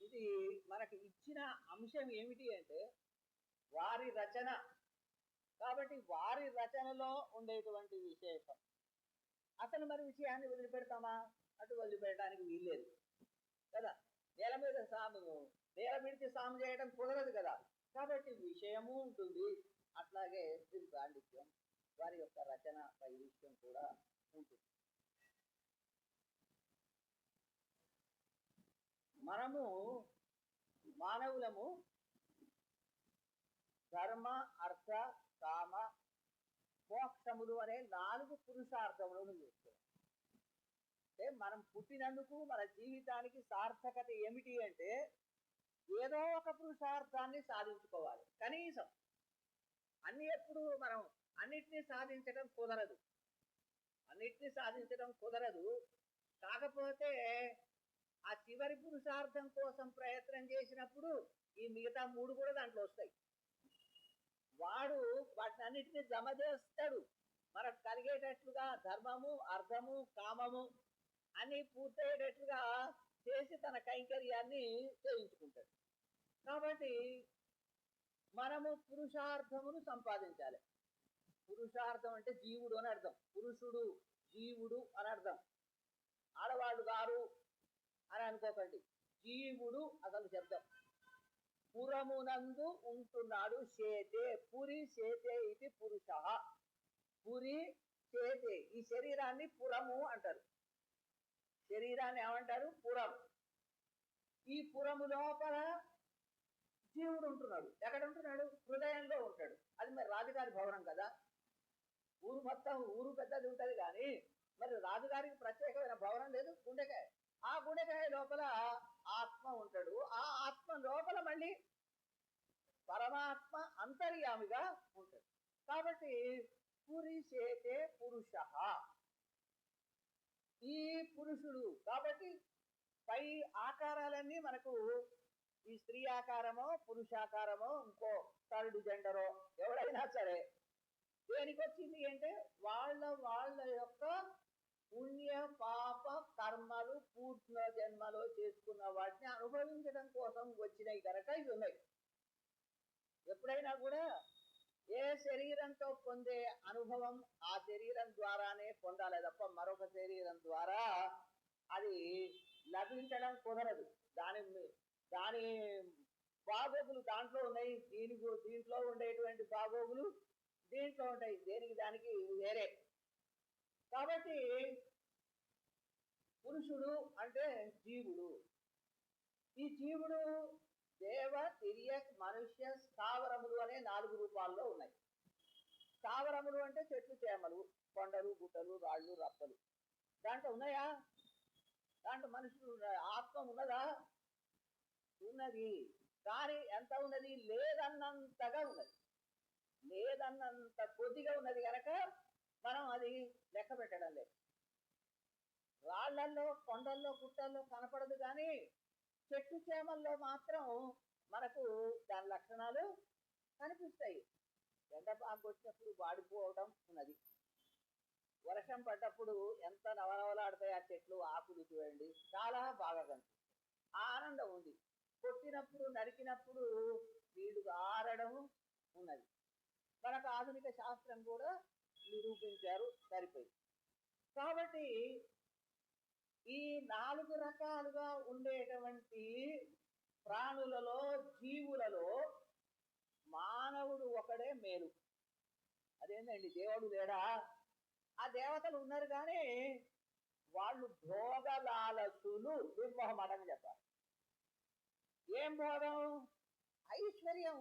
ఇది మనకి ఇచ్చిన అంశం ఏమిటి అంటే వారి రచన. కాబట్టి వారి రచనలో ఉండేటువంటి విశేషం. అసలు మరి విషయాన్ని వదిలిపెడతామా? అటు వదిలిపెట్టడానికి వీల్లేదు కదా. నేల మీదకి సాము చేయడం కుదరదు కదా. కాబట్టి విషయము ఉంటుంది, అట్లాగే శ్రీ పాండిత్యం వారి యొక్క రచన వైవిధ్యం కూడా ఉంటుంది. మనము మానవులము ధర్మ, అర్థ, కామ, మోక్షములు అనే 4 పురుషార్థములను చూస్తున్నాం. అంటే మనం పుట్టినందుకు మన జీవితానికి సార్థకత ఏమిటి అంటే ఏదో ఒక పురుషార్థాన్ని సాధించుకోవాలి. కనీసం ఎప్పుడు మనం అన్నిటినీ సాధించడం కుదరదు. కాకపోతే ఆ చివరి పురుషార్థం కోసం ప్రయత్నం చేసినప్పుడు ఈ మిగతా 3 కూడా దాంట్లో వస్తాయి. వాడు వాటిని అన్నిటినీ జమ చేస్తాడు. మనకు కలిగేటట్లుగా ధర్మము, అర్థము, కామము అన్ని పూర్తయ్యేటట్లుగా చేసి తన కైంకర్యాన్ని చేయించుకుంటాడు. కాబట్టి మనము పురుషార్థమును సంపాదించాలి. పురుషార్థం అంటే జీవుడు అని అర్థం. పురుషుడు, జీవుడు అని అర్థం. ఆడవాళ్ళు గారు అని అనుకోకండి. జీవుడు అసలు శబ్దం. పురమునందు ఉంటున్నాడు. శేతే పురి శేతే ఇది పురుష. పురి శేతే, ఈ శరీరాన్ని పురము అంటారు. శరీరాన్ని ఏమంటారు? పురం. ఈ పురము లోపల జీవుడు ఉంటున్నాడు. ఎక్కడ ఉంటున్నాడు? హృదయంలో ఉంటాడు. అది మరి రాజుగారి భవనం కదా. ఊరు మొత్తం ఊరు పెద్దది ఉంటుంది, కానీ మరి రాజుగారికి ప్రత్యేకమైన భవనం లేదు. గుండెకాయ. ఆ గుండెకాయ లోపల ఆత్మ ఉంటాడు. ఆ ఆత్మ లోపల మళ్ళీ పరమాత్మ అంతర్యామిగా ఉంటాడు. కాబట్టి పురిశేతే పురుష, ఈ పురుషుడు. కాబట్టి పై ఆకారాలన్నీ మనకు ఈ స్త్రీ ఆకారమో పురుషాకారమో ఇంకో థర్డ్ జెండరో ఎవడైనా సరే దేనికి వచ్చింది అంటే వాళ్ళ యొక్క పుణ్య పాప కర్మలు పూర్ణ జన్మలో చేసుకున్న వాటిని అనుభవించడం కోసం వచ్చినాయి కనుక ఇవి ఉన్నాయి. ఎప్పుడైనా కూడా ఏ శరీరంతో పొందే అనుభవం ఆ శరీరం ద్వారానే పొందాలి తప్ప మరొక శరీరం ద్వారా అది లభించడం కుదరదు. దాని బాగోగులు దాంట్లో ఉన్నాయి, దీంట్లో ఉండేటువంటి బాగోగులు దీంట్లో ఉంటాయి. దేనికి దానికి వేరే. కాబట్టి పురుషుడు అంటే జీవుడు. ఈ జీవుడు దేవ, తిర్యక్, మనుష్య, స్థావరములు అనే 4 రూపాల్లో ఉన్నాయి. స్థావరములు అంటే చెట్లు, చేమలు, కొండలు, గుట్టలు, రాళ్ళు, రప్పలు. దాంట్లో ఉన్నాయా? దాంట్లో మనుషులు ఆత్మ ఉన్నదా? ఉన్నది. కానీ ఎంత ఉన్నది? లేదన్నంతగా ఉన్నది. లేదన్నంత కొద్దిగా ఉన్నది కనుక మనం అది లెక్క పెట్టడం లేదు. రాళ్లల్లో, కొండల్లో, గుట్టల్లో కనపడదు, కానీ చెట్టు చేమల్లో మాత్రం మనకు దాని లక్షణాలు కనిపిస్తాయి. ఎండ బాగా వచ్చినప్పుడు వాడిపోవడం ఉన్నది. వర్షం పడ్డప్పుడు ఎంత నవనవలాడతాయి ఆ చెట్లు, ఆకులు చూడండి, చాలా బాగా కనిపిస్తాయి. ఆనందం ఉంది. కొట్టినప్పుడు, నరికినప్పుడు నీళ్లు ఆరడం ఉన్నది. మనకు ఆధునిక శాస్త్రం కూడా నిరూపించారు, సరిపోయి. కాబట్టి ఈ 4 రకాలుగా ఉండేటువంటి ప్రాణులలో, జీవులలో మానవుడు ఒకడే మేలు. అదేంటండి, దేవుడు లేడా? ఆ దేవతలు ఉన్నారు, కానీ వాళ్ళు భోగలాలసులు, నిర్మోహమాటంగా చెప్పాలి. ఏం భోగం? ఐశ్వర్యం,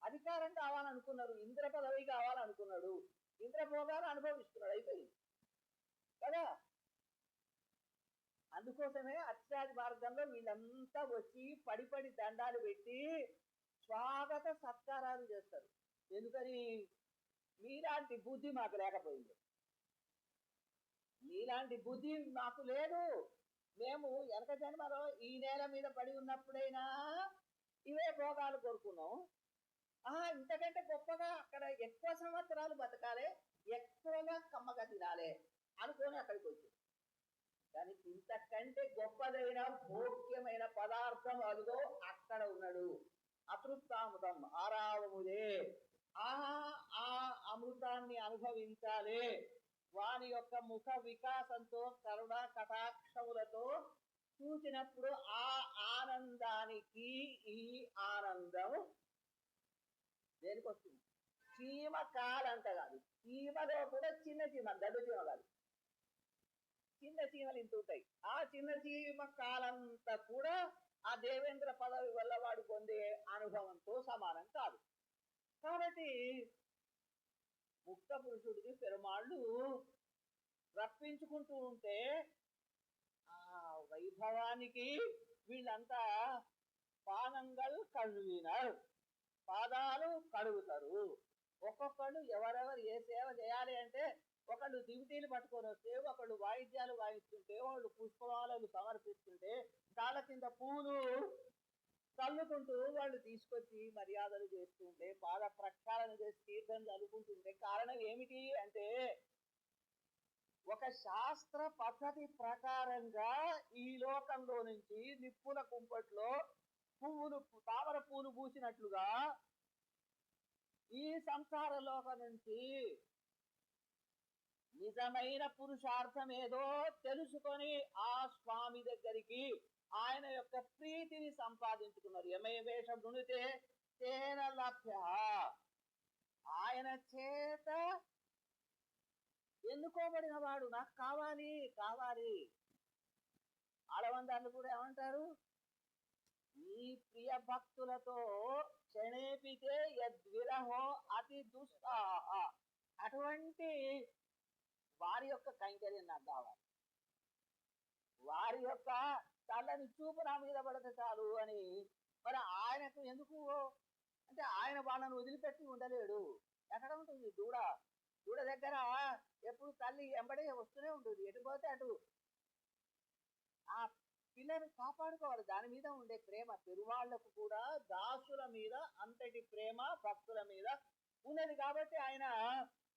అధికారం కావాలనుకున్నారు, ఇంద్ర పదవి కావాలనుకున్నాడు, ఇంద్ర భోగాలు అనుభవిస్తున్నాడు, అయిపోయింది కదా. అందుకోసమే అక్షరాది మార్గంలో వీళ్ళంతా వచ్చి పడి దండాలు పెట్టి స్వాగత సత్కారాలు చేస్తారు. ఎందుకని? మీలాంటి బుద్ధి మాకు లేకపోయింది. మీలాంటి బుద్ధి మాకు లేదు. మేము వెనక జన్మలో ఈ నేల మీద పడి ఉన్నప్పుడైనా ఇవే భోగాలు కోరుకున్నాం. ఇంతకంటే గొప్పగా అక్కడ ఎక్కువ సంవత్సరాలు బతకాలి, ఎక్కువగా కమ్మగా తినాలి అనుకొని అక్కడికి వచ్చి కానీ ఇంతకంటే గొప్పదైన భోగ్యమైన పదార్థం అదిగో అక్కడ ఉన్నాడు. అతృప్తామృతం ఆరావముదే. ఆ అమృతాన్ని అనుభవించాలి. వాని యొక్క ముఖ వికాసంతో కరుణ కటాక్షములతో చూసినప్పుడు ఆ ఆనందానికి ఈ ఆనందం దేనికి వస్తుంది? చీమ కాలంట కాదు, చీమలో కూడా చిన్న చీమ, గడ్డ చీమ కాదు, చిన్న చీమలు ఇంత ఉంటాయి. ఆ చిన్న చీమ కాలంత కూడా ఆ దేవేంద్ర పదవి వల్ల వాడు పొందే అనుభవంతో సమానం కాదు. కాబట్టి ముక్త పురుషుడికి పెరుమాళ్ళు రప్పించుకుంటూ ఉంటే ఆ వైభవానికి వీళ్ళంతా పానంగల్ కழுవినారు, పాదాలు కడుగుతారు. ఒక్కొక్కళ్ళు ఎవరెవరు ఏ సేవ చేయాలి అంటే, ఒకళ్ళు దివిటీలు పట్టుకొని వస్తే, ఒకళ్ళు వాయిద్యాలు వాయిస్తుంటే, వాళ్ళు పుష్పమాలలు సమర్పిస్తుంటే, కాళ్ళ కింద పూలు చల్లుకుంటూ వాళ్ళు తీసుకొచ్చి మర్యాదలు చేస్తుంటే, పాద ప్రక్షాళన చేసి తీర్థం చల్లుకుంటుంటే కారణం ఏమిటి అంటే, ఒక శాస్త్ర పద్ధతి ప్రకారంగా ఈ లోకంలో నుంచి నిప్పుల కుంపట్లో పువ్వులు, తామర పూలు పూసినట్లుగా ఈ సంసార లోకం నుంచి నిజమైన పురుషార్థం ఏదో తెలుసుకొని ఆ స్వామి దగ్గరికి ఆయన యొక్క ప్రీతిని సంపాదించుకున్నారు. యమేవేష గుణితే తేన లభ్య. ఆయన చేత ఎన్నుకోబడిన వాడు నాకు కావాలి కావాలి. ఆడవందాలు కూడా ఏమంటారు? ఈ ప్రియ భక్తులతో క్షణేపితే యద్విరహో అతి దుస్సాహ. అటువంటి వారి యొక్క కైంకర్యం నాకు కావాలి, వారి యొక్క తల్లని చూపు నా మీద పడితే చాలు అని. మరి ఆయనకు ఎందుకు అంటే, ఆయన వాళ్ళను వదిలిపెట్టి ఉండలేడు. ఎక్కడ ఉంటుంది దూడ? దూడ దగ్గర ఎప్పుడు తల్లి ఎంబడే వస్తూనే ఉంటుంది, ఎటు పోతే అటు. ఆ పిల్లని కాపాడుకోవాలి. దాని మీద ఉండే ప్రేమ పెరువాళ్లకు కూడా దాసుల మీద అంతటి ప్రేమ భక్తుల మీద ఉన్నది కాబట్టి ఆయన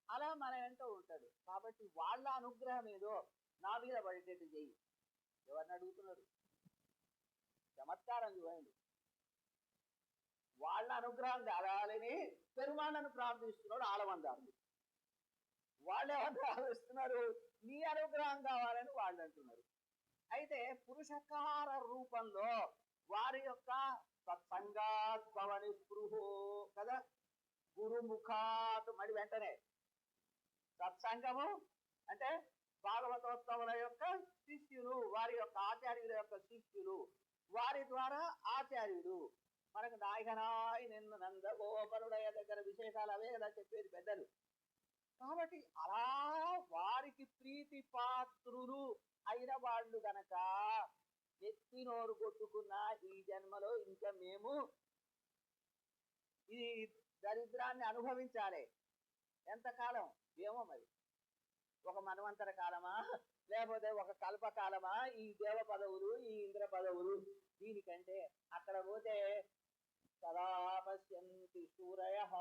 అలా మన వెంట ఉంటాడు. కాబట్టి వాళ్ళ అనుగ్రహం ఏదో నా మీద పడేటట్టు చెయ్యి. ఎవరిని అడుగుతున్నారు? చమత్కారం చూడండి. వాళ్ళ అనుగ్రహం కావాలని పెరుమాళ్ళను ప్రార్థిస్తున్నాడు ఆలవందారు. వాళ్ళు ఎవరు ప్రార్థిస్తున్నారు? నీ అనుగ్రహం కావాలని వాళ్ళు అంటున్నారు. అయితే పురుషకార రూపంలో వారి యొక్క సత్సంగాత్మని స్పృహో కదా, గురుముఖాత్, మరి వెంటనే సత్సంగము అంటే భాగవతోత్తముల యొక్క శిష్యులు, వారి యొక్క ఆచార్యుల యొక్క శిష్యులు, వారి ద్వారా ఆచార్యుడు. మనకు నాయకనాయ్ నిన్ను నందగోపరుడయ దగ్గర విశేషాలు అవే కదా చెప్పేది పెద్దలు. కాబట్టి అలా వారికి ప్రీతి పాత్రులు అయిన వాళ్ళు గనక ఎత్తి నోరు కొట్టుకున్న ఈ జన్మలో ఇంకా మేము ఈ దరిద్రాన్ని అనుభవించాలి. ఎంతకాలం ఏమో మరి, ఒక మన్వంతర కాలమా లేకపోతే ఒక కల్పకాలమా ఈ దేవ పదవులు ఈ ఇంద్ర పదవులు? దీనికంటే అక్కడ పోతే సదా పశ్యంతి సూరయః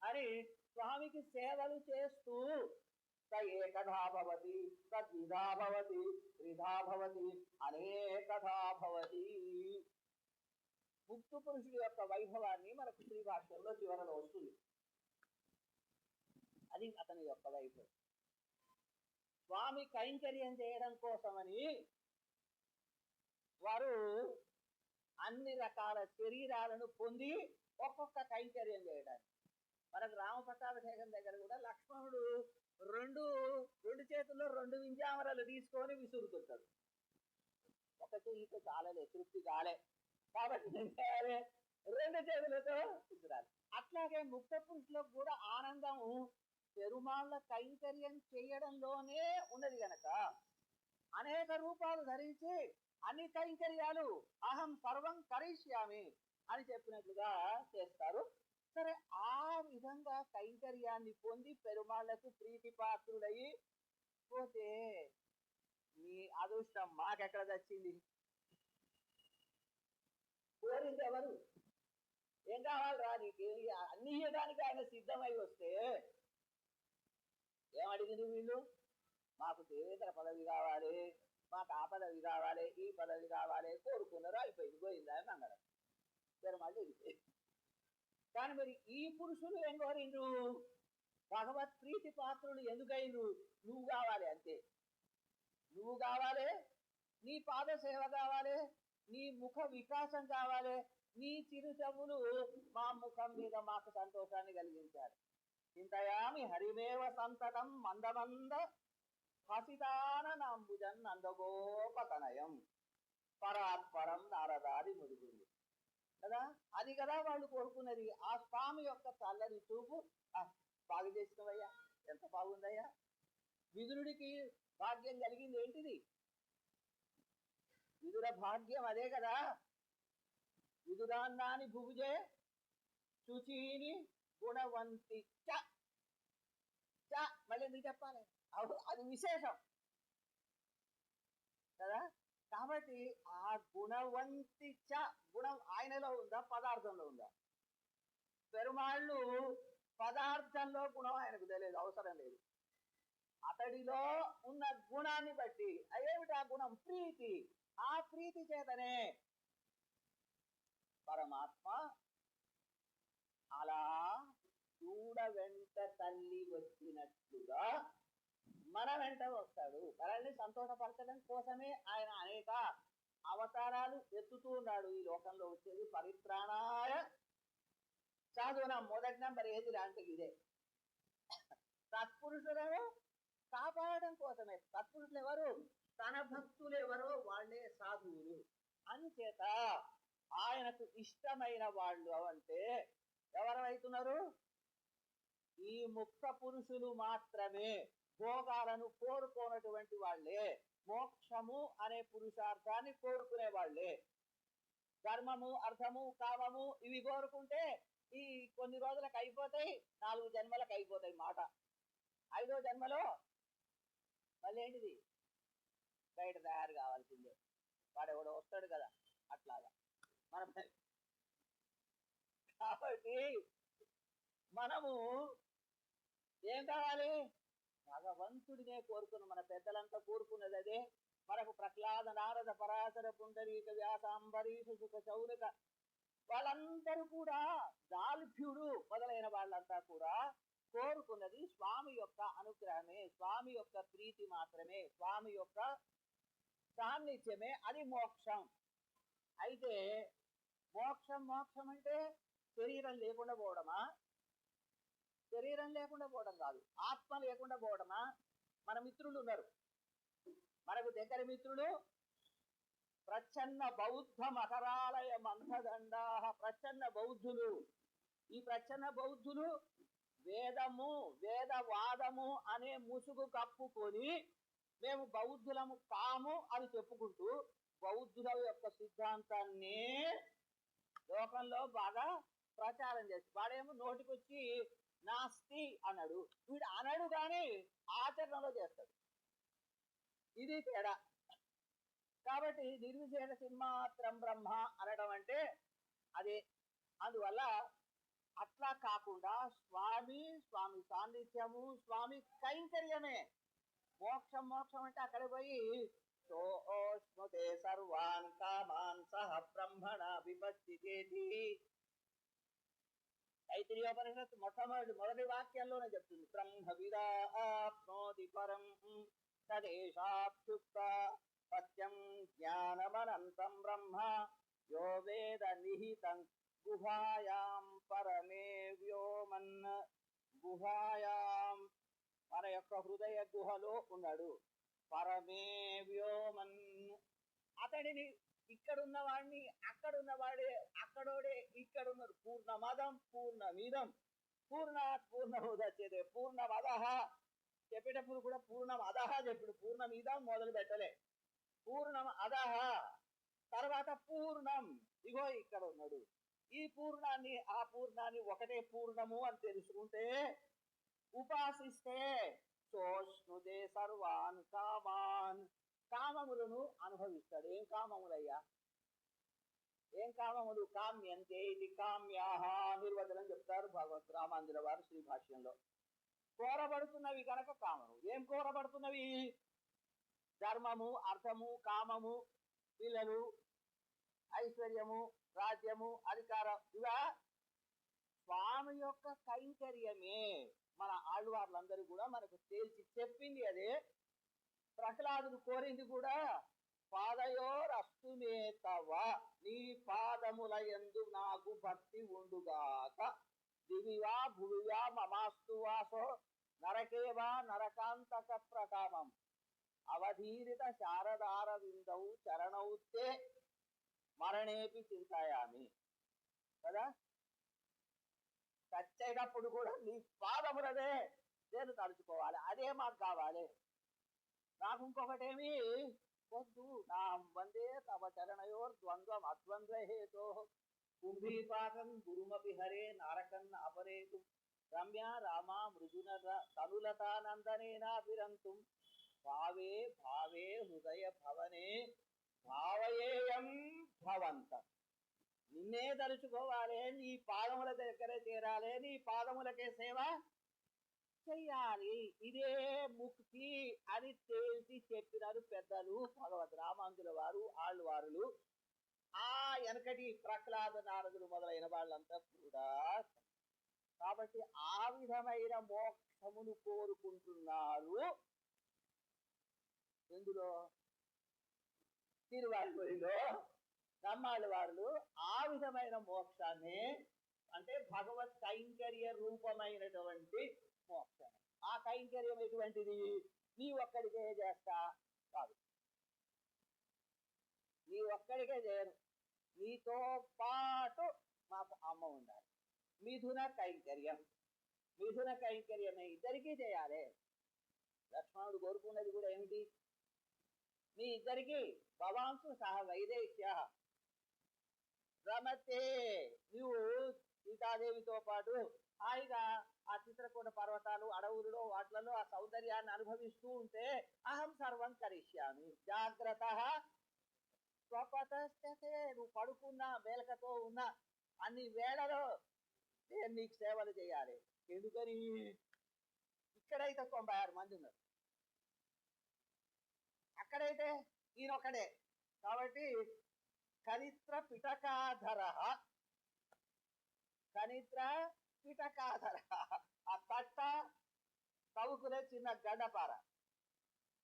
అని స్వామికి సేవలు చేస్తూ ఏకధా భవతి, తద్విధా భవతి, త్రిధా భవతి, అనేకధా భవతి. ముక్త పురుషుడి యొక్క వైభవాన్ని మనకు శ్రీ భాష్యంలో చివరలో వస్తుంది. అది అతని యొక్క వైభవం. స్వామి కైంకర్యం చేయడం కోసమని వారు అన్ని రకాల శరీరాలను పొంది ఒక్కొక్క కైంకర్యం చేయడానికి. మనకు రామపట్టాభిషేకం దగ్గర కూడా లక్ష్మణుడు రెండు చేతుల్లో 2 వింజామరలు తీసుకొని విసురుతుంటాడు. ఒక చెయ్యితో చాలలే, తృప్తి కాలే, కాబట్టి 2 చేతులతో విసురాలి. అట్లాగే ముక్త పురుషులకు కూడా ఆనందం పెరుమాళ్ళ కైంకర్యం చేయడంలోనే ఉన్నది గనక అనేక రూపాలు ధరించి అన్ని కైంకర్యాలు అహం సర్వం కరిష్యామి అని చెప్పినట్లుగా చేస్తారు. సరే, ఆ విధంగా కైంకర్యాన్ని పొంది పెరుమాళ్లకు ప్రీతి పాత్రుడయి పోతే మీ అదృష్టం మాకెక్కడ దచ్చింది? కోరింది ఎవరు? ఏం కావాలి రా నీకు? అన్ని ఇవ్వడానికి ఆయన సిద్ధమై వస్తే ఏమడిగింది వీళ్ళు? మాకు దేవేంద్ర పదవి కావాలి, మాకు ఆ పదవి కావాలి, ఈ పదవి కావాలి కోరుకున్నారు, అయిపోయింది, పోయిందా అని అన్నాడు. సరే మళ్ళీ వెళ్ళిపోయింది. కానీ మరి ఈ పురుషులు ఏం కోరిండ్రు? భగవత్ ప్రీతి పాత్రులు ఎందుకైండ్రు? నువ్వు కావాలి అంతే, నువ్వు కావాలి, నీ పాద సేవ కావాలి, నీ ముఖ వికాసం కావాలి, నీ చిరుచవులు మా ముఖం మీద మాకు సంతోషాన్ని కలిగించారు. చింతయామి హరిమేవ సంతతం మందమంద హసితాన నాంబుజన్ నందగోపతనయం పరాత్పరం నారదాది మురుగుంది కదా. అది కదా వాళ్ళు కోరుకున్నది. ఆ స్వామి యొక్క చల్లని చూపు, బాగు చేసినవయ్యా, ఎంత బాగుందయ్యా. విదురుడికి భాగ్యం కలిగింది ఏంటిది? విదుర భాగ్యం అదే కదా. విదురాన్నాని భుజే శుచీని గుణవంతి చ చ మళ్ళీ ఎందుకు చెప్పాలి? అది విశేషం కదా. కాబట్టి ఆ గుణవంతి చ గుణం ఆయనలో ఉందా, పదార్థంలో ఉందా? పెరుమాళ్ళు పదార్థంలో గుణం ఆయనకు తెలియదు, అవసరం లేదు. అతడిలో ఉన్న గుణాన్ని బట్టి అదేమిటి ఆ గుణం? ప్రీతి. ఆ ప్రీతి చేతనే పరమాత్మ అలా చూడ వెంట తల్లి వచ్చినట్లుగా మన వెంట వస్తాడు. మనల్ని సంతోషపరచడం కోసమే ఆయన అనేక అవతారాలు ఎత్తుతూ ఉన్నాడు. ఈ లోకంలో వచ్చేది పరిత్రాణాయ సాధువున మొదటి నెంబర్ ఏది లాంటిది ఇదే. సత్పురుషులను కాపాడడం కోసమే. సత్పురుషులు ఎవరు? తన భక్తులు ఎవరో వాళ్ళే సాధువులు. అందుచేత ఆయనకు ఇష్టమైన వాళ్ళు అంటే ఎవరైతున్నారు? ఈ ముక్త పురుషులు మాత్రమే. భోగాలను కోరుకోనటువంటి వాళ్ళే, మోక్షము అనే పురుషార్థాన్ని కోరుకునే వాళ్ళే. ధర్మము, అర్థము, కామము ఇవి కోరుకుంటే ఈ కొన్ని రోజులకు అయిపోతాయి, 4 జన్మలకు అయిపోతాయి మాట. 5వ జన్మలో మళ్ళీ ఏంటిది? బయట తయారు కావాల్సిందే. వాడెవడో వస్తాడు కదా అట్లాగా మనం. కాబట్టి మనము ఏం కావాలి? భగవంతుడినే కోరుకున్నాం. మన పెద్దలంతా కోరుకున్నది అదే. మనకు ప్రహ్లాద, నారద, పరాశర, పుండరీక, వ్యాస, అంబరీష, సుఖ, చౌనక వాళ్ళందరూ కూడా, దాల్భ్యుడు మొదలైన వాళ్ళంతా కూడా కోరుకున్నది స్వామి యొక్క అనుగ్రహమే, స్వామి యొక్క ప్రీతి మాత్రమే, స్వామి యొక్క సాన్నిధ్యమే. అది మోక్షం. అయితే మోక్షం మోక్షం అంటే శరీరం లేకుండా పోవడమా? శరీరం లేకుండా పోవడం కాదు, ఆత్మ లేకుండా పోవడమా? మన మిత్రులు ఉన్నారు, మనకు దగ్గర మిత్రులు. ప్రచ్ఛన్న బౌద్ధ మకరాలయ మంథదండా. ప్రచ్ఛన్న బౌద్ధులు. ఈ ప్రచ్ఛన్న బౌద్ధులు వేదము, వేదవాదము అనే ముసుగు కప్పుకొని మేము బౌద్ధులము కాము అని చెప్పుకుంటూ బౌద్ధుల యొక్క సిద్ధాంతాన్ని లోకంలో బాగా ప్రచారం చేసి, వాడేమో నోటికొచ్చి నాస్తి అన్నాడు. వీడు అనడు కానీ ఆచరణలో చేస్తాడు. ఇది తేడా. కాబట్టి నిర్విశేష సిన్మాత్రం బ్రహ్మ అనడం అంటే అదే. అందువల్ల అట్లా కాకుండా స్వామి, స్వామి సాన్నిధ్యము, స్వామి కైంకర్యమే మోక్షం. మోక్షం అంటే అక్కడ పోయి సోష్ణుతే సర్వాన్ కామాన్ సహ బ్రహ్మణ విపశ్చితేతి. తైత్రీయోపనిషత్తు మొదటి వాక్యంలోనే చెప్తుంది, బ్రహ్మ విదాప్నోతి పరం తదేషాప్యుక్త సత్యం జ్ఞానమనంతం బ్రహ్మ యో వేద నిహితం గుహాయాం పరమే వ్యోమన్. గుహాయాం మన యొక్క హృదయ గుహలో ఉన్నాడు. పరమే వ్యోమన్, అతడిని ఇక్కడున్న వాడిని అక్కడున్నవాడే, అక్కడోడే ఇక్కడున్నారు. పూర్ణమదం పూర్ణమిదం పూర్ణాత్ పూర్ణముదచ్చేదే. పూర్ణమదః చెప్పేటప్పుడు కూడా పూర్ణం అదహ చెప్పాడు, పూర్ణమిదం మొదలు పెట్టలే. పూర్ణం అదహ తర్వాత పూర్ణం, ఇగో ఇక్కడ ఉన్నాడు. ఈ పూర్ణాన్ని ఆ పూర్ణాన్ని ఒకటే పూర్ణము అని తెలుసుకుంటే, ఉపాసిస్తే సోష్ణుతే సర్వాన్ కామాన్, కామములను అనుభవిస్తాడు. ఏం కామములయ్యా? ఏం కామములు? కామ్యంతే ఇది కామ్యాహ నిర్వచనం చెప్తారు భగవత్ రామాంజుల వారు శ్రీ భాష్యంలో. కోరబడుతున్నవి కనుక కామము. ఏం కోరబడుతున్నవి? ధర్మము, అర్థము, కామము, పిల్లలు, ఐశ్వర్యము, రాజ్యము, అధికారం. ఇవా స్వామి యొక్క కైంకర్యమే. మన ఆళ్వార్లందరూ కూడా మనకు తేల్చి చెప్పింది అదే. ప్రహ్లాదుడు కోరింది కూడా పాదయోరస్తుమే తవ, నీ పాదముల యందు నాకు భక్తి ఉండుగాక. దివివా భువివా మమాస్తు వాసో, నరకేవా నరకాంతక ప్రకామం, అవధీరిత శారదార విందౌ చరణౌతే మరణేపి చింతాయామి. కదా, చచ్చేటప్పుడు కూడా నీ పాదములనే నేను తలుచుకోవాలి. అదే మాకు కావాలి. నాకు ఇంకొకటేమి వద్దు. నా వందే తవ చరణయోర్ ద్వంద్వం అద్వంద్వహేతో కుంభీపాకం గురుమపి హరే నారకన్ అపరేతు రమ్య రామ మృదున తనులతానందనేనాభిరంతు భావే భావే హృదయ భవనే భావయేయం భవంత. నిన్నే తలుచుకోవాలి, నీ పాదముల దగ్గరే చేరాలి, నీ పాదములకే సేవ చెయ్యాలి. ఇదే ముక్తి అని తేల్చి చెప్పినారు పెద్దలు, భగవద్ రామాంజుల వారు, ఆళ్వారులు. ఆ వెనకటి ప్రహ్లాద నారదులు మొదలైన వాళ్ళంతా కూడా. కాబట్టి ఆ విధమైన మోక్షమును కోరుకుంటున్నారు. ఎందులో? తిరువాళ్ళలో నమ్మాళ్ళ వారు ఆ విధమైన మోక్షాన్ని, అంటే భగవత్ కైంకర్య రూపమైనటువంటి మోక్షం. ఆ కైంకర్యం ఎటువంటిది? నీ ఒక్కడికే చేస్తా కాదు, నీ ఒక్కడికే చేయను, నీతో పాటు మాకు అమ్మ ఉండాలి. మిథున కైంకర్యం. మిథున కైంకర్యం ఇద్దరికీ చేయాలి. లక్ష్మణుడు కోరుకున్నది కూడా ఏమిటి? మీ ఇద్దరికి భవాంసు సహ వైదేహ్య రమతే, నువ్వు సీతాదేవితో పాటు హాయిగా ఆ చిత్రకూట పర్వతాలు, అడవులలో, వాట్లలో ఆ సౌందర్యాన్ని అనుభవిస్తూ ఉంటే అహం సర్వం కరిష్యామి జాగ్రత్త స్వపతస్థతే. నువ్వు పడుకున్నా మేలకతో ఉన్నా అన్ని వేళలో నేను నీకు సేవలు చేయాలి. ఎందుకని? ఇక్కడైతే 96 మంది ఉన్నారు, అక్కడైతే ఈయనొక్కడే. కాబట్టి కనిత్ర పిటకాధర, కనిత్ర పిటకాధర, ఆ తట్ట తవ్వుకునే చిన్న గడ్డపార.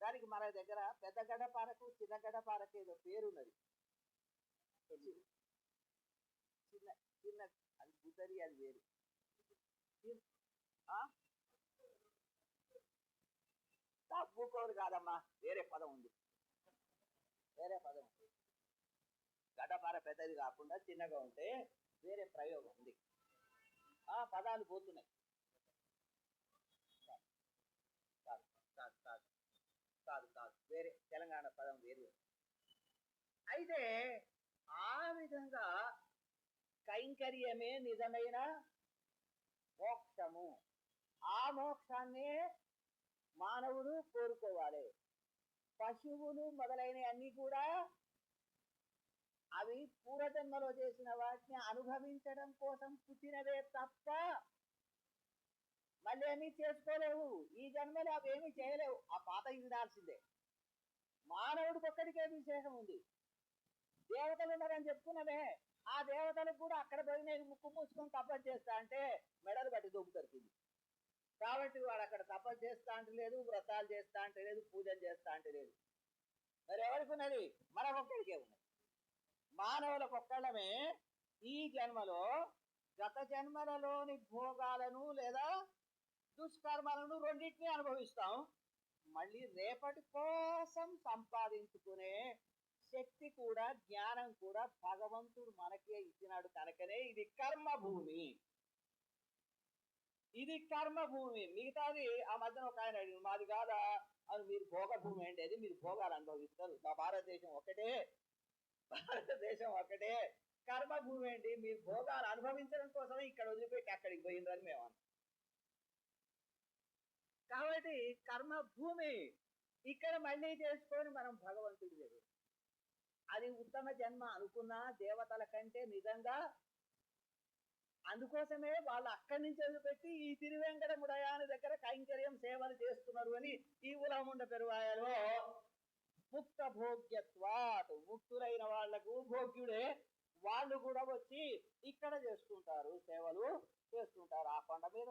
దానికి మన దగ్గర పెద్ద గడ్డపారకు చిన్న గడ్డపారకు ఏదో పేరున్నది. చిన్న చిన్న అది గుద్దరి, అది వేరు. తప్పుకోరు కాదమ్మా, వేరే పదం ఉంది, వేరే పదం ఉంది. గడ్డపార పెద్దది కాకుండా చిన్నగా ఉంటే వేరే ప్రయోగం ఉంది. ఆ పదాలు పోతున్నాయి. కాదు కాదు కాదు కాదు కాదు, వేరే తెలంగాణ పదం వేరు. అయితే ఆ విధంగా కైంకర్యమే నిజమైన మోక్షము. ఆ మోక్షాన్నే మానవుడు కోరుకోవాలి. పశువులు మొదలైన అన్ని కూడా అవి పూర్వజన్మలో చేసిన వాటిని అనుభవించడం కోసం పుట్టినవే తప్ప మళ్ళీ ఏమీ చేసుకోలేవు. ఈ జన్మలో అవేమీ చేయలేవు, ఆ పాత ఇదాల్సిందే. మానవుడికి ఒక్కడికే విశేషం ఉంది. దేవతలు ఉన్నారని చెప్పుకున్నవే, ఆ దేవతలకు కూడా అక్కడ పోయి నేను ముక్కు మూసుకొని తపస్సు చేస్తా అంటే మెడలు బట్టి దొబ్బు దొరికింది. కాబట్టి వాడు అక్కడ తపస్సు చేస్తా అంటే లేదు, వ్రతాలు చేస్తా అంటే లేదు, పూజలు చేస్తా అంటే లేదు. మరి ఎవరికి ఉన్నది? మనకొక్కడికే ఉన్నది. మానవులకు ఒక్కళ్ళమే ఈ జన్మలో గత జన్మలలోని భోగాలను లేదా దుష్కర్మలను రెండింటినీ అనుభవిస్తాం. మళ్ళీ రేపటి కోసం సంపాదించుకునే శక్తి కూడా, జ్ఞానం కూడా భగవంతుడు మనకే ఇచ్చినాడు. కనుకనే ఇది కర్మభూమి. ఇది కర్మభూమి. మిగతాది ఆ మధ్యన ఒక ఆయన అడిగింది, మాది కాదా అని. మీరు భోగభూమి అంటే అది, మీరు భోగాలు అనుభవిస్తారు. మా భారతదేశం ఒకటే, భారతదేశం ఒకటే. కర్మభూమి ఏంటి? మీరు భోగాలు అనుభవించడం కోసమే ఇక్కడ వదిలిపెట్టి అక్కడికి పోయిందని మేము అన్నాం. కాబట్టి కర్మభూమి ఇక్కడ మళ్ళీ చేసుకొని మనం భగవంతుడి దగ్గర, అది ఉత్తమ జన్మ అనుకున్నా దేవతల కంటే నిజంగా అందుకోసమే వాళ్ళు అక్కడి నుంచి వదిలిపెట్టి ఈ తిరువెంకటముడయాని దగ్గర కైంకర్యం సేవలు చేస్తున్నారు అని ఈ ఉలముండ పెరువాయలో ముక్త భోగ్యత్వాత్, ముక్తులైన వాళ్లకు భోగ్యుడే, వాళ్ళు కూడా వచ్చి ఇక్కడ చేసుకుంటారు, సేవలు చేస్తుంటారు. ఆ కొండ మీద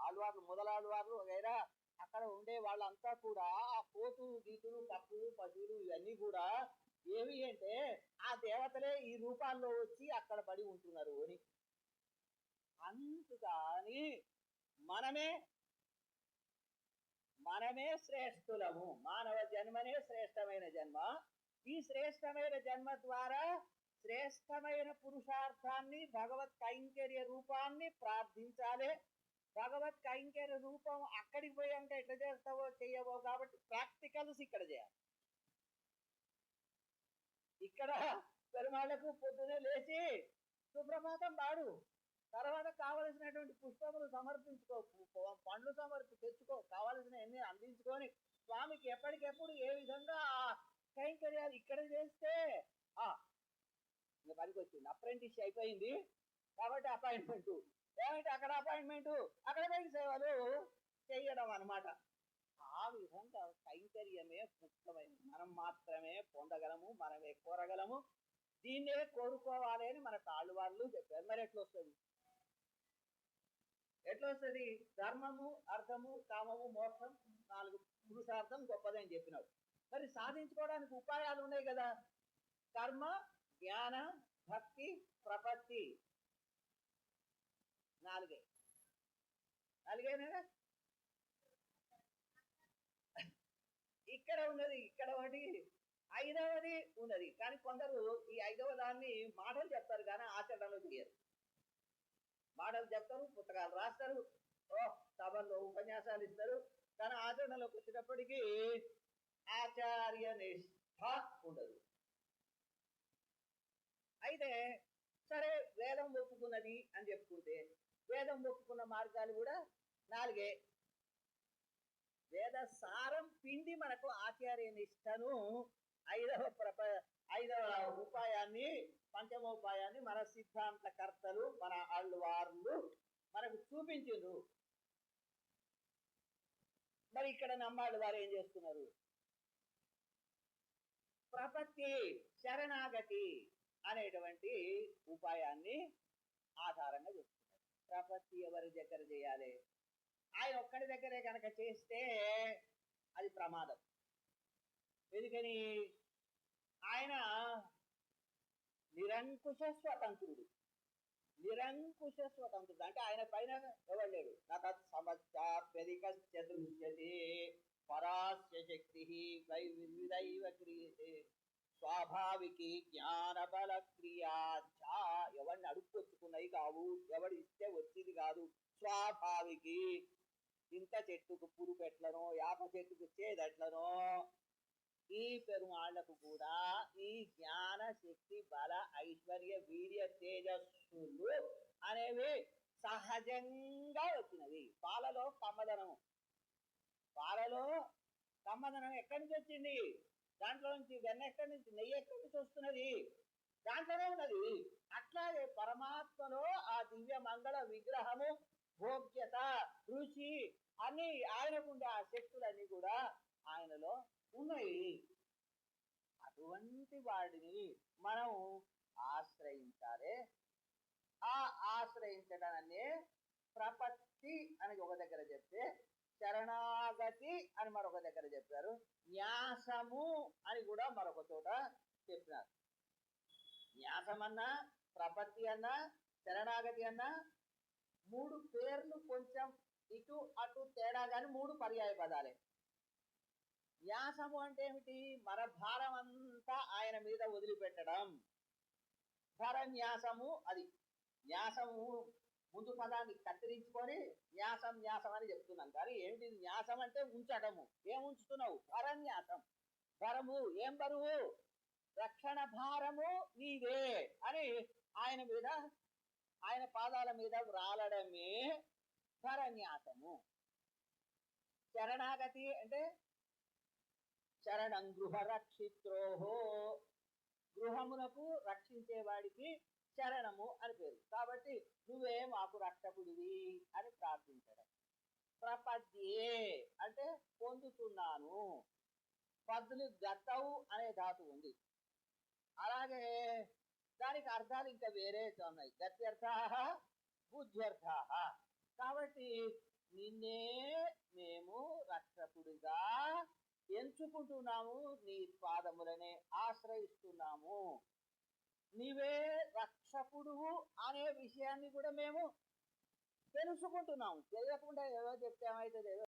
ఆళ్వార్లు, మొదలాళ్వార్లు వగైరా అక్కడ ఉండే వాళ్ళంతా కూడా ఆ పోతులు, గీతులు, పప్పులు, పశువులు ఇవన్నీ కూడా ఏవి అంటే ఆ దేవతలే ఈ రూపాల్లో వచ్చి అక్కడ పడి ఉంటున్నారు అని. అందుకని మనమే శ్రేష్ఠులము. మానవ జన్మనే శ్రేష్టమైన జన్మ. ఈ శ్రేష్టమైన జన్మ ద్వారా శ్రేష్టమైన పురుషార్థాన్ని, భగవత్ కైంకర్య రూపాన్ని ప్రార్థించాలి. భగవత్ కైంకర్య రూపం అక్కడికి పోయాక ఎట్లా చేస్తావో చెయ్యవో కాబట్టి ప్రాక్టికల్స్ ఇక్కడ చేయాలి. ఇక్కడ పెరుమాళ్లకు పొద్దునే లేచి సుప్రభాతం పాడు, తర్వాత కావలసినటువంటి పుష్పములు సమర్పించుకో, పండ్లు తెచ్చుకో, కావలసిన ఎన్ని అందించుకొని స్వామికి ఎప్పటికెప్పుడు ఏ విధంగా ఆ కైంకర్యాలు ఇక్కడ చేస్తే ఇంకా పనికి వచ్చింది. అప్రెంటిస్ అయిపోయింది కాబట్టి అపాయింట్మెంట్, ఏమంటే అక్కడ అపాయింట్మెంట్, అక్కడ పోయి సేవలు చేయడం అన్నమాట. ఆ విధంగా కైంకర్యమే ముఖ్యమైనది. మనం మాత్రమే పొందగలము, మనమే కోరగలము, దీన్నే కోరుకోవాలి అని మన తాళ్ళు వాళ్ళు చెప్పారు. మరి ఎట్లా వస్తుంది? ధర్మము, అర్థము, కామము, మోక్షం 4 పురుషార్థం గొప్పదని చెప్పినాడు. మరి సాధించుకోవడానికి ఉపాయాలు ఉన్నాయి కదా. కర్మ, జ్ఞాన, భక్తి, ప్రపత్తి, 4 ఇక్కడ ఉన్నది. ఇక్కడ ఒకటి 5వది ఉన్నది. కానీ కొందరు ఈ 5వ దాన్ని మాటలు చెప్తారు కానీ ఆచరణలో చేయరు. మాటలు చెప్తారు, పుస్తకాలు రాస్తారు, సభల్లో ఉపన్యాసాలు ఇస్తారు, కానీ ఆచరణలోకి వచ్చేటప్పటికీ ఆచార్య నిష్ఠ ఉండదు. అయితే సరే వేదం ఒప్పుకున్నది అని చెప్పుకుంటే వేదం ఒప్పుకున్న మార్గాలు కూడా 4. వేద సారం పిండి మనకు ఆచార్య నిష్టను 5వ ఉపాయాన్ని, పంచమోపాయాన్ని మన సిద్ధాంత కర్తలు, మన ఆళ్వార్లు మనకు చూపించారు. మరి ఇక్కడ నమ్మాళ్ళు వారు ఏం చేస్తున్నారు? ప్రపత్తి, శరణాగతి అనేటువంటి ఉపాయాన్ని ఆధారంగా చేస్తున్నారు. ప్రపత్తి ఎవరి దగ్గర చేయాలి? ఆయన ఒక్కడి దగ్గరే కనుక చేస్తే అది ప్రమాదం. ఎందుకని? ఆయన నిరంకుశ స్వతంత్రుడు. నిరంకుశ స్వతంత్రుడు అంటే ఆయన పైన ఎవరు లేడు. నతత్ సమస్యాప్యధికస్యదృశ్యతే పరాస్య శక్తి వై వివిధైవ క్రియతే స్వాభావికి జ్ఞాన బల క్రియాచ. ఎవరిని అడుక్కొచ్చుకున్నవి కావు, ఎవడు ఇస్తే వచ్చింది కాదు. స్వాభావికి, ఇంత చెట్టుకు పురుగు ఎట్లనో, యాప చెట్టుకు చేదెట్లనో, ఈ పెరుమాళ్లకు కూడా ఈ జ్ఞాన, శక్తి, బల, ఐశ్వర్య, వీర్య, తేజస్సులు అనేవి సహజంగా వచ్చినవి. పాలలో కమ్మదనము, పాలలో కమ్మదనం ఎక్కడి నుంచి వచ్చింది? దాంట్లో నుంచి వెన్న ఎక్కడి నుంచి, నెయ్యి ఎక్కడి నుంచి వస్తున్నది? దాంట్లోనే ఉన్నది. అట్లాగే పరమాత్మలో ఆ దివ్య మంగళ విగ్రహము, భోగ్యత, రుచి అన్ని ఆయనకుండే ఆ శక్తులన్నీ కూడా ఆయనలో ఉన్నాయి. అటువంటి వాడిని మనం ఆశ్రయించాలి. ఆ ఆశ్రయించడాన్ని ప్రపత్తి అని ఒక దగ్గర చెప్తే, శరణాగతి అని మరొక దగ్గర చెప్పారు, న్యాసము అని కూడా మరొక చోట చెప్పినారు. న్యాసమన్నా, ప్రపత్తి అన్నా, శరణాగతి అన్నా 3 పేర్లు కొంచెం ఇటు అటు తేడా గాని 3 పర్యాయ పదాలే. న్యాసము అంటే ఏమిటి? మన భారం అంతా ఆయన మీద వదిలిపెట్టడం. భరన్యాసము అది. న్యాసము ముందు పదాన్ని కత్తిరించుకొని న్యాసం న్యాసం అని చెప్తున్నాం. కానీ ఏమిటి న్యాసం అంటే? ఉంచడము. ఏం ఉంచుతున్నావు? భరన్యాసం. భరము ఏం బరువు? రక్షణ భారము నీదే అని ఆయన మీద, ఆయన పాదాల మీద వ్రాలడమే భరన్యాసము. శరణాగతి అంటే శరణం గృహ రక్షిత్రోహో, గృహమునకు రక్షించేవాడికి శరణము అని పేరు. కాబట్టి నువ్వే మాకు రక్షకుడివి అని ప్రార్థించడం. ప్రపద్యే అంటే పొందుతున్నాను. పద్దులు గతవు అనే ధాతు ఉంది. అలాగే దానికి అర్థాలు ఇంకా వేరే ఉన్నాయి. గత్యర్థా బుద్ధ్యర్థా. కాబట్టి నిన్నే మేము రక్షకుడిగా ఎంచుకుంటున్నాము, నీ పాదములనే ఆశ్రయిస్తున్నాము. నీవే రక్షకుడు అనే విషయాన్ని కూడా మేము తెలుసుకుంటున్నాము. తెలియకుండా ఏదో చెప్తే ఏమైతుంది, ఏదో